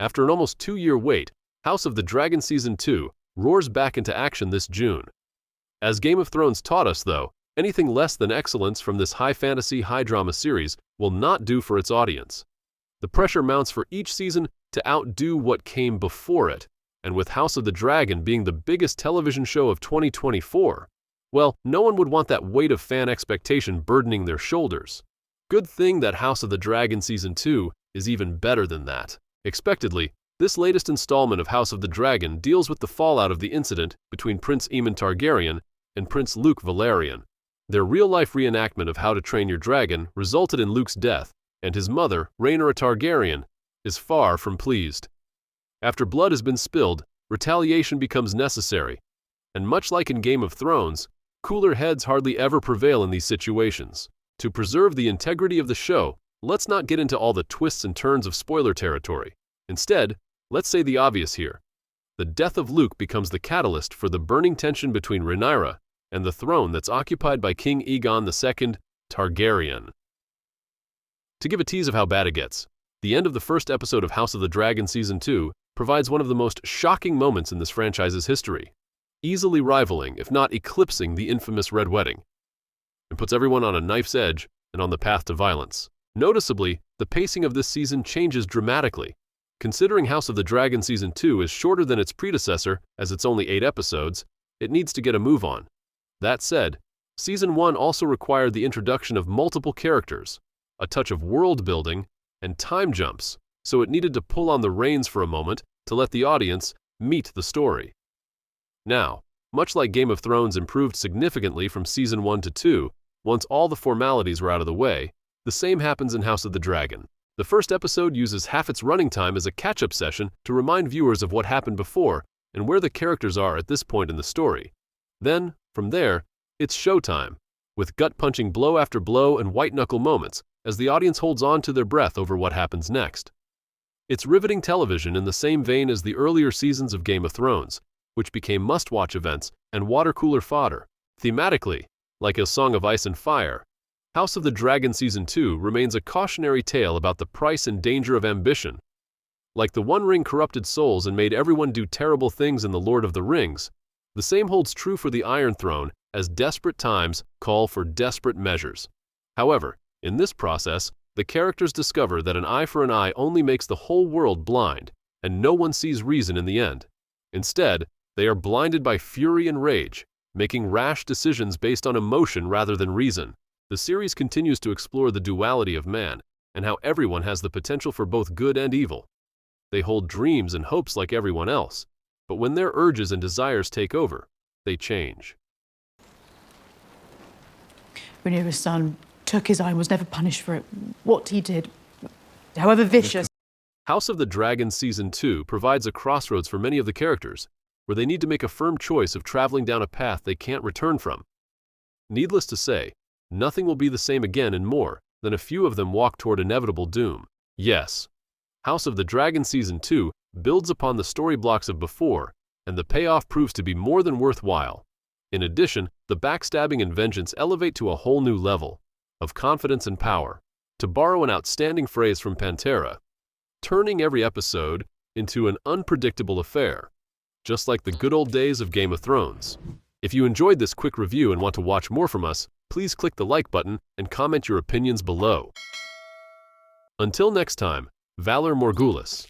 After an almost 2-year wait, House of the Dragon Season 2 roars back into action this June. As Game of Thrones taught us, though, anything less than excellence from this high fantasy, high drama series will not do for its audience. The pressure mounts for each season to outdo what came before it, and with House of the Dragon being the biggest television show of 2024, well, no one would want that weight of fan expectation burdening their shoulders. Good thing that House of the Dragon Season 2 is even better than that. Expectedly, this latest installment of House of the Dragon deals with the fallout of the incident between Prince Aemon Targaryen and Prince Luke Valerian. Their real-life reenactment of How to Train Your Dragon resulted in Luke's death, and his mother, Rhaenyra Targaryen, is far from pleased. After blood has been spilled, retaliation becomes necessary, and much like in Game of Thrones, cooler heads hardly ever prevail in these situations. To preserve the integrity of the show, let's not get into all the twists and turns of spoiler territory. Instead, let's say the obvious here. The death of Luke becomes the catalyst for the burning tension between Rhaenyra and the throne that's occupied by King Aegon II Targaryen. To give a tease of how bad it gets, the end of the first episode of House of the Dragon Season 2 provides one of the most shocking moments in this franchise's history, easily rivaling, if not eclipsing, the infamous Red Wedding. It puts everyone on a knife's edge and on the path to violence. Noticeably, the pacing of this season changes dramatically. Considering House of the Dragon Season 2 is shorter than its predecessor, as it's only 8 episodes, it needs to get a move on. That said, Season 1 also required the introduction of multiple characters, a touch of world building, and time jumps, so it needed to pull on the reins for a moment to let the audience meet the story. Now, much like Game of Thrones improved significantly from Season 1 to 2, once all the formalities were out of the way, the same happens in House of the Dragon. The first episode uses half its running time as a catch-up session to remind viewers of what happened before and where the characters are at this point in the story. Then, from there, it's showtime, with gut-punching blow after blow and white-knuckle moments as the audience holds on to their breath over what happens next. It's riveting television in the same vein as the earlier seasons of Game of Thrones, which became must-watch events and water-cooler fodder. Thematically, like A Song of Ice and Fire, House of the Dragon Season 2 remains a cautionary tale about the price and danger of ambition. Like the One Ring corrupted souls and made everyone do terrible things in The Lord of the Rings, the same holds true for the Iron Throne as desperate times call for desperate measures. However, in this process, the characters discover that an eye for an eye only makes the whole world blind, and no one sees reason in the end. Instead, they are blinded by fury and rage, making rash decisions based on emotion rather than reason. The series continues to explore the duality of man and how everyone has the potential for both good and evil. They hold dreams and hopes like everyone else, but when their urges and desires take over, they change. Rhaenyra's son took his eye and was never punished for it. What he did, however vicious. House of the Dragon Season 2 provides a crossroads for many of the characters, where they need to make a firm choice of traveling down a path they can't return from. Needless to say, nothing will be the same again and more than a few of them walk toward inevitable doom. Yes, House of the Dragon Season 2 builds upon the story blocks of before, and the payoff proves to be more than worthwhile. In addition, the backstabbing and vengeance elevate to a whole new level of confidence and power, to borrow an outstanding phrase from Pantera, turning every episode into an unpredictable affair, just like the good old days of Game of Thrones. If you enjoyed this quick review and want to watch more from us, please click the like button and comment your opinions below. Until next time, Valor Morgulis.